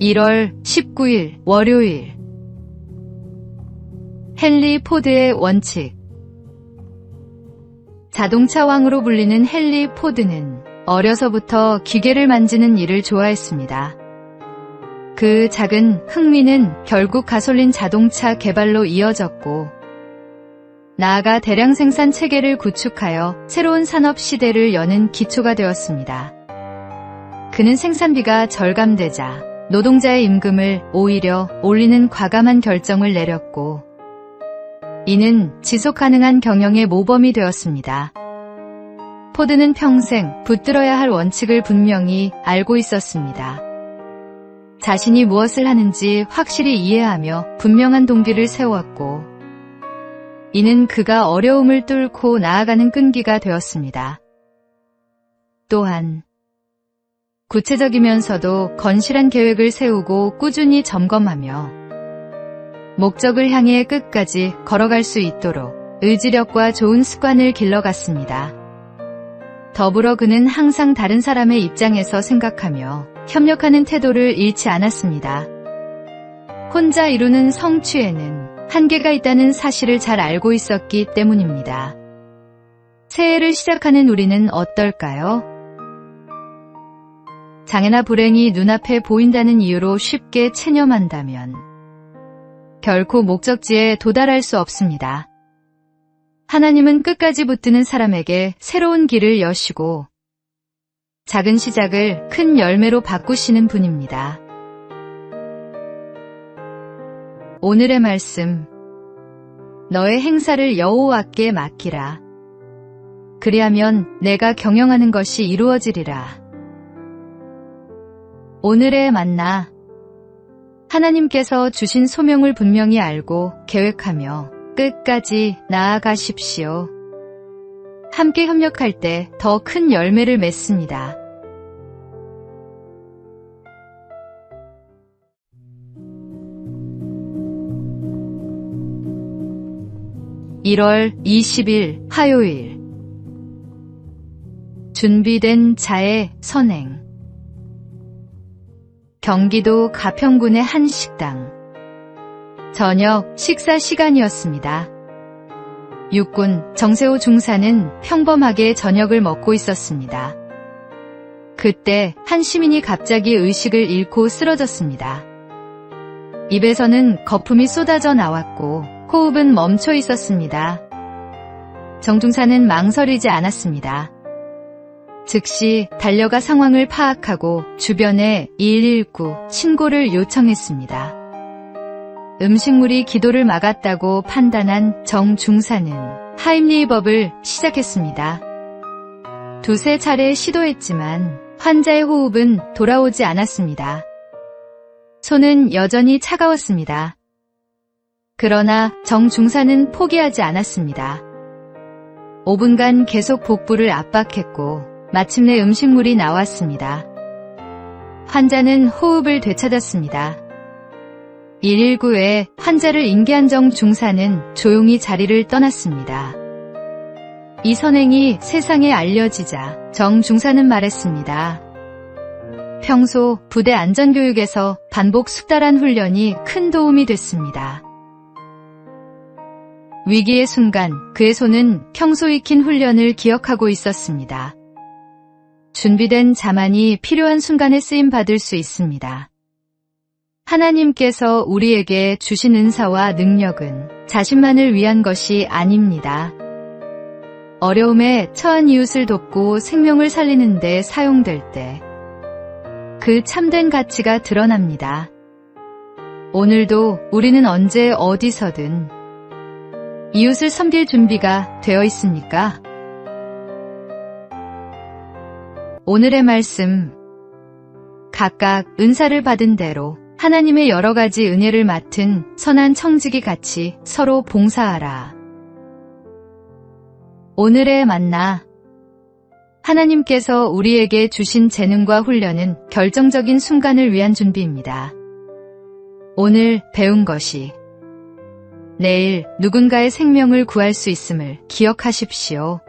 1월 19일 월요일. 헨리 포드의 원칙. 자동차 왕으로 불리는 헨리 포드는 어려서부터 기계를 만지는 일을 좋아했습니다. 그 작은 흥미는 결국 가솔린 자동차 개발로 이어졌고, 나아가 대량 생산 체계를 구축하여 새로운 산업 시대를 여는 기초가 되었습니다. 그는 생산비가 절감되자 노동자의 임금을 오히려 올리는 과감한 결정을 내렸고, 이는 지속 가능한 경영의 모범이 되었습니다. 포드는 평생 붙들어야 할 원칙을 분명히 알고 있었습니다. 자신이 무엇을 하는지 확실히 이해하며 분명한 동기를 세웠고, 이는 그가 어려움을 뚫고 나아가는 끈기가 되었습니다. 또한 구체적이면서도 건실한 계획을 세우고 꾸준히 점검하며 목적을 향해 끝까지 걸어갈 수 있도록 의지력과 좋은 습관을 길러갔습니다. 더불어 그는 항상 다른 사람의 입장에서 생각하며 협력하는 태도를 잃지 않았습니다. 혼자 이루는 성취에는 한계가 있다는 사실을 잘 알고 있었기 때문입니다. 새해를 시작하는 우리는 어떨까요? 장애나 불행이 눈앞에 보인다는 이유로 쉽게 체념한다면 결코 목적지에 도달할 수 없습니다. 하나님은 끝까지 붙드는 사람에게 새로운 길을 여시고 작은 시작을 큰 열매로 바꾸시는 분입니다. 오늘의 말씀. 너의 행사를 여호와께 맡기라. 그리하면 내가 경영하는 것이 이루어지리라. 오늘의 만나. 하나님께서 주신 소명을 분명히 알고 계획하며 끝까지 나아가십시오. 함께 협력할 때 더 큰 열매를 맺습니다. (1월 20일) 화요일. 준비된 자의 선행. 경기도 가평군의 한 식당. 저녁 식사 시간이었습니다. 육군 정세호 중사는 평범하게 저녁을 먹고 있었습니다. 그때 한 시민이 갑자기 의식을 잃고 쓰러졌습니다. 입에서는 거품이 쏟아져 나왔고 호흡은 멈춰 있었습니다. 정 중사는 망설이지 않았습니다. 즉시 달려가 상황을 파악하고 주변에 119 신고를 요청했습니다. 음식물이 기도를 막았다고 판단한 정 중사는 하임리히법을 시작했습니다. 두세 차례 시도했지만 환자의 호흡은 돌아오지 않았습니다. 손은 여전히 차가웠습니다. 그러나 정 중사는 포기하지 않았습니다. 5분간 계속 복부를 압박했고 마침내 음식물이 나왔습니다. 환자는 호흡을 되찾았습니다. 119에 환자를 인계한 정 중사는 조용히 자리를 떠났습니다. 이 선행이 세상에 알려지자 정 중사는 말했습니다. 평소 부대 안전교육에서 반복 숙달한 훈련이 큰 도움이 됐습니다. 위기의 순간 그의 손은 평소 익힌 훈련을 기억하고 있었습니다. 준비된 자만이 필요한 순간에 쓰임받을 수 있습니다. 하나님께서 우리에게 주신 은사와 능력은 자신만을 위한 것이 아닙니다. 어려움에 처한 이웃을 돕고 생명을 살리는 데 사용될 때 그 참된 가치가 드러납니다. 오늘도 우리는 언제 어디서든 이웃을 섬길 준비가 되어 있습니까? 오늘의 말씀. 각각 은사를 받은 대로 하나님의 여러 가지 은혜를 맡은 선한 청지기 같이 서로 봉사하라. 오늘의 만나. 하나님께서 우리에게 주신 재능과 훈련은 결정적인 순간을 위한 준비입니다. 오늘 배운 것이 내일 누군가의 생명을 구할 수 있음을 기억하십시오.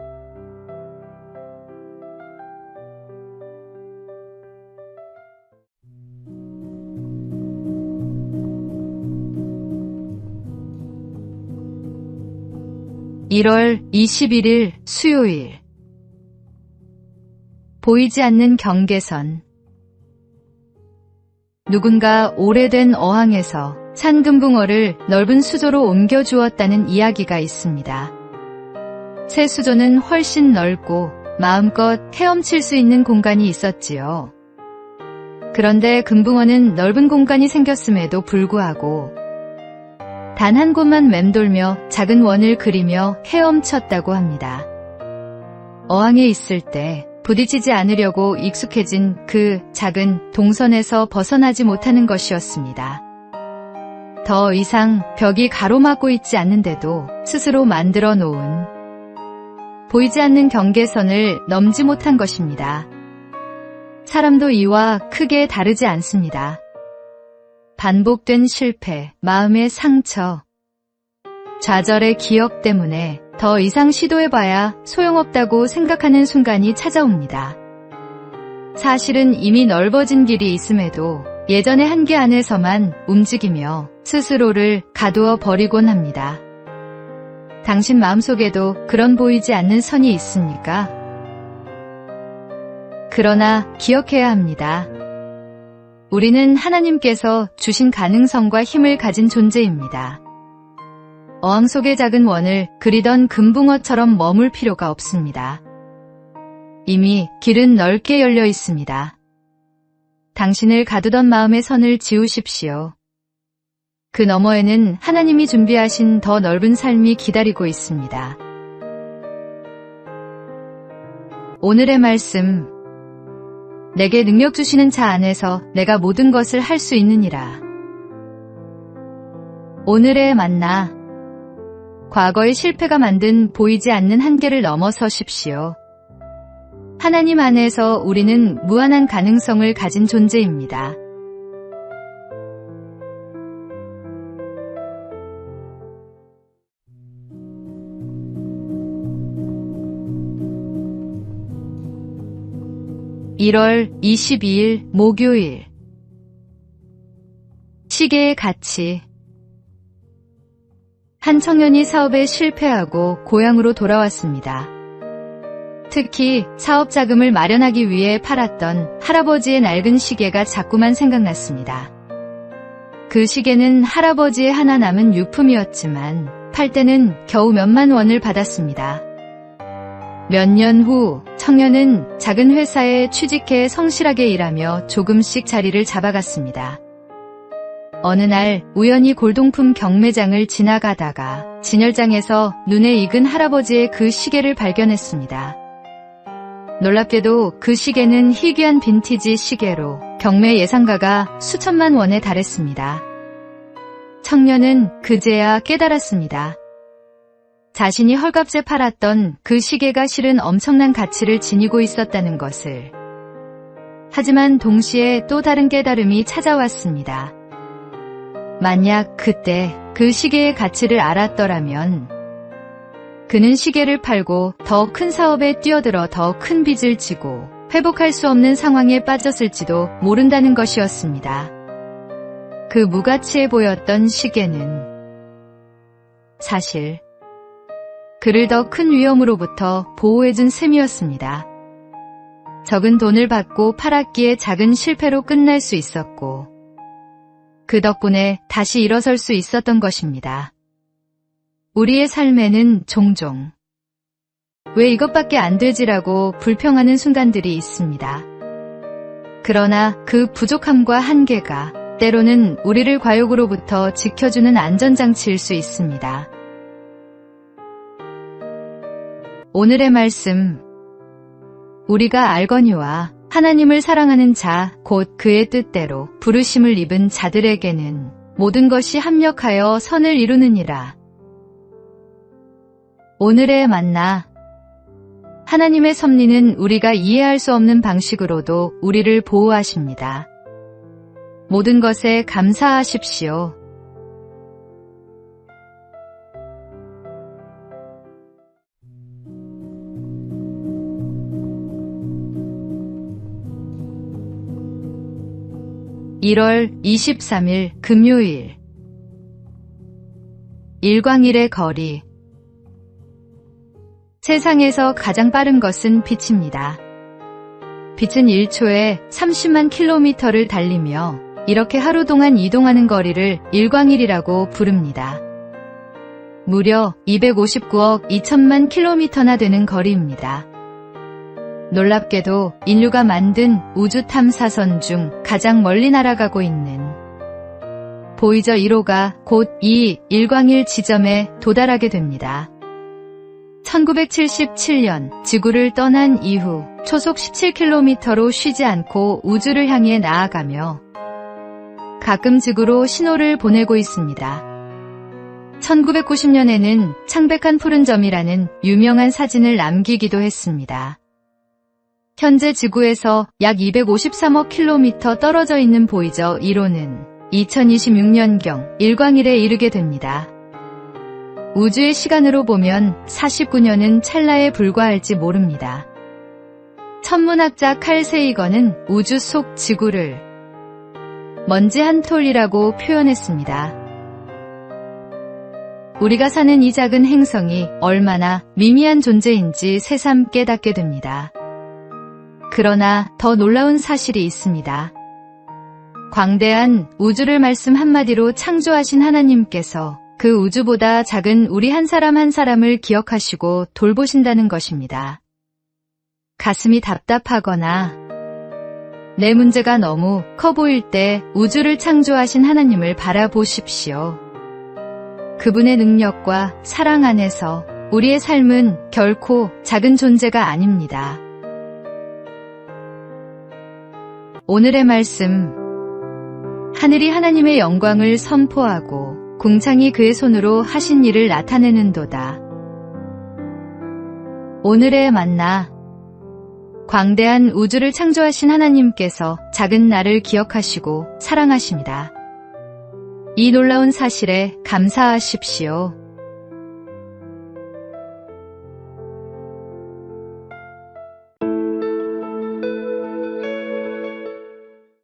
1월 21일 수요일. 보이지 않는 경계선. 누군가 오래된 어항에서 산금붕어를 넓은 수조로 옮겨 주었다는 이야기가 있습니다. 새 수조는 훨씬 넓고 마음껏 헤엄칠 수 있는 공간이 있었지요. 그런데 금붕어는 넓은 공간이 생겼음에도 불구하고 단 한 곳만 맴돌며 작은 원을 그리며 헤엄쳤다고 합니다. 어항에 있을 때 부딪히지 않으려고 익숙해진 그 작은 동선에서 벗어나지 못하는 것이었습니다. 더 이상 벽이 가로막고 있지 않는데도 스스로 만들어 놓은 보이지 않는 경계선을 넘지 못한 것입니다. 사람도 이와 크게 다르지 않습니다. 반복된 실패, 마음의 상처, 좌절의 기억 때문에 더 이상 시도해봐야 소용없다고 생각하는 순간이 찾아옵니다. 사실은 이미 넓어진 길이 있음에도 예전의 한계 안에서만 움직이며 스스로를 가두어 버리곤 합니다. 당신 마음속에도 그런 보이지 않는 선이 있습니까? 그러나 기억해야 합니다. 우리는 하나님께서 주신 가능성과 힘을 가진 존재입니다. 어항 속의 작은 원을 그리던 금붕어처럼 머물 필요가 없습니다. 이미 길은 넓게 열려 있습니다. 당신을 가두던 마음의 선을 지우십시오. 그 너머에는 하나님이 준비하신 더 넓은 삶이 기다리고 있습니다. 오늘의 말씀. 내게 능력 주시는 자 안에서 내가 모든 것을 할 수 있느니라. 오늘의 만나. 과거의 실패가 만든 보이지 않는 한계를 넘어서십시오. 하나님 안에서 우리는 무한한 가능성을 가진 존재입니다. (1월 22일) 목요일. 시계의 가치. 한 청년이 사업에 실패하고 고향으로 돌아왔습니다. 특히 사업 자금을 마련하기 위해 팔았던 할아버지의 낡은 시계가 자꾸만 생각났습니다. 그 시계는 할아버지의 하나 남은 유품이었지만 팔 때는 겨우 몇만 원을 받았습니다. 몇 년 후 청년은 작은 회사에 취직해 성실하게 일하며 조금씩 자리를 잡아갔습니다. 어느 날 우연히 골동품 경매장을 지나가다가 진열장에서 눈에 익은 할아버지의 그 시계를 발견했습니다. 놀랍게도 그 시계는 희귀한 빈티지 시계로 경매 예상가가 수천만 원에 달했습니다. 청년은 그제야 깨달았습니다. 자신이 헐값에 팔았던 그 시계가 실은 엄청난 가치를 지니고 있었다는 것을. 하지만 동시에 또 다른 깨달음이 찾아왔습니다. 만약 그때 그 시계의 가치를 알았더라면 그는 시계를 팔고 더 큰 사업에 뛰어들어 더 큰 빚을 지고 회복할 수 없는 상황에 빠졌을지도 모른다는 것이었습니다. 그 무가치해 보였던 시계는 사실 그를 더 큰 위험으로부터 보호해준 셈이었습니다. 적은 돈을 받고 팔았기에 작은 실패로 끝날 수 있었고 그 덕분에 다시 일어설 수 있었던 것입니다. 우리의 삶에는 종종 왜 이것밖에 안 되지라고 불평하는 순간들이 있습니다. 그러나 그 부족함과 한계가 때로는 우리를 과욕으로부터 지켜주는 안전장치일 수 있습니다. 오늘의 말씀. 우리가 알거니와 하나님을 사랑하는 자, 곧 그의 뜻대로 부르심을 입은 자들에게는 모든 것이 합력하여 선을 이루느니라. 오늘의 만나. 하나님의 섭리는 우리가 이해할 수 없는 방식으로도 우리를 보호하십니다. 모든 것에 감사하십시오. (1월 23일) 금요일. 일광일의 거리. 세상에서 가장 빠른 것은 빛입니다. 빛은 1초에 30만 킬로미터를 달리며 이렇게 하루 동안 이동하는 거리를 일광일이라고 부릅니다. 무려 259억 2천만 킬로미터나 되는 거리입니다. 놀랍게도 인류가 만든 우주 탐사선 중 가장 멀리 날아가고 있는 보이저 1호가 곧 이 일광일 지점에 도달하게 됩니다. 1977년 지구를 떠난 이후 초속 17km로 쉬지 않고 우주를 향해 나아가며 가끔 지구로 신호를 보내고 있습니다. 1990년에는 창백한 푸른 점이라는 유명한 사진을 남기기도 했습니다. 현재 지구에서 약 253억 킬로미터 떨어져 있는 보이저 1호는 2026년경 일광일에 이르게 됩니다. 우주의 시간으로 보면 49년은 찰나에 불과할지 모릅니다. 천문학자 칼 세이건은 우주 속 지구를 먼지 한 톨이라고 표현했습니다. 우리가 사는 이 작은 행성이 얼마나 미미한 존재인지 새삼 깨닫게 됩니다. 그러나 더 놀라운 사실이 있습니다. 광대한 우주를 말씀 한마디로 창조하신 하나님께서 그 우주보다 작은 우리 한 사람 한 사람을 기억하시고 돌보신다는 것입니다. 가슴이 답답하거나 내 문제가 너무 커 보일 때 우주를 창조하신 하나님을 바라보십시오. 그분의 능력과 사랑 안에서 우리의 삶은 결코 작은 존재가 아닙니다. 오늘의 말씀, 하늘이 하나님의 영광을 선포하고 궁창이 그의 손으로 하신 일을 나타내는도다. 오늘의 만나, 광대한 우주를 창조하신 하나님께서 작은 나를 기억하시고 사랑하십니다. 이 놀라운 사실에 감사하십시오.